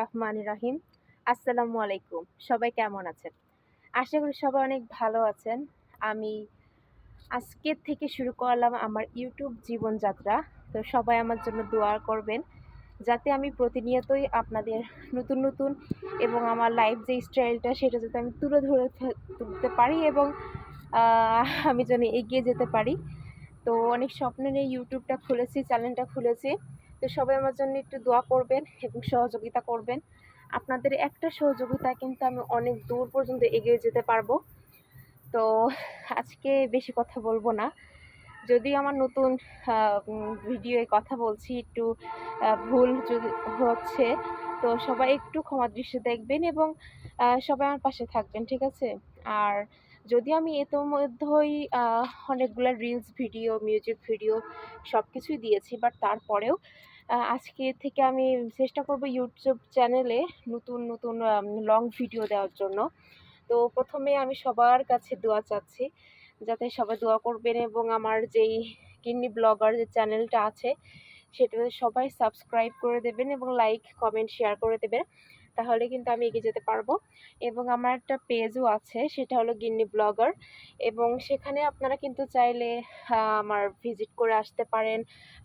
রহমানির রহিম। আসসালামু আলাইকুম। সবাই কেমন আছেন? আশা করি সবাই অনেক ভালো আছেন। আমি আজকের থেকে শুরু করলাম আমার YouTube জীবনযাত্রা। তো সবাই আমার জন্য দোয়া করবেন। যাতে আমি প্রতিনিয়তই আপনাদের নতুন এবং আমার লাইফ যে স্টাইলটা সেটা যাতে আমি তুলে ধরে তুলতে পারি এবং আ আমি যেন এগিয়ে যেতে পারি। তো অনেক স্বপ্ন নিয়ে ইউটিউবটা খুলেছি, চ্যানেলটা খুলেছি। তো সবাই আমার জন্য একটু দোয়া করবেন এবং সহযোগিতা করবেন। আপনাদের একটা সহযোগিতায় কিন্তু আমি অনেক দূর পর্যন্ত এগিয়ে যেতে পারবো। তো আজকে বেশি কথা বলবো না। যদি আমার নতুন ভিডিওয়ে কথা বলছি একটু ভুল যদি হচ্ছে, তো সবাই একটু ক্ষমা দৃষ্টিতে দেখবেন এবং সবাই আমার পাশে থাকবেন, ঠিক আছে? আর যদিও আমি ইতোমধ্যেই অনেকগুলা রিলস ভিডিও, মিউজিক ভিডিও সবকিছুই দিয়েছি। বাট তারপরেও আজকে থেকে আমি চেষ্টা করব YouTube চ্যানেলে নতুন লং ভিডিও দেওয়ার জন্য। তো ১ম এ আমি সবার কাছে দোয়া চাচ্ছি। যাতে সবাই দোয়া করবেন এবং আমার যেই গিন্নি ব্লগার যে চ্যানেলটা আছে, সেটাতে সবাই সাবস্ক্রাইব করে দেবেন এবং লাইক, কমেন্ট, শেয়ার করে দেবেন। তাহলে কিন্তু আমি এগিয়ে যেতে পারবো। এবং আমার একটা পেজও আছে, সেটা হলো গিন্নি ব্লগার এবং সেখানে আপনারা কিন্তু চাইলে আমার ভিজিট করে আসতে পারেন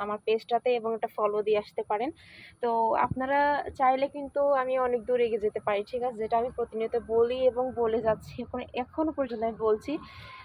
আমার পেজটাতে এবং একটা ফলো দিয়ে আসতে পারেন। তো আপনারা চাইলে কিন্তু আমি অনেক দূর এগিয়ে যেতে পারি, ঠিক আছে? যেটা আমি প্রতিনিয়ত বলি এবং বলে যাচ্ছি। এখনো পর্যন্ত আমি বলছি।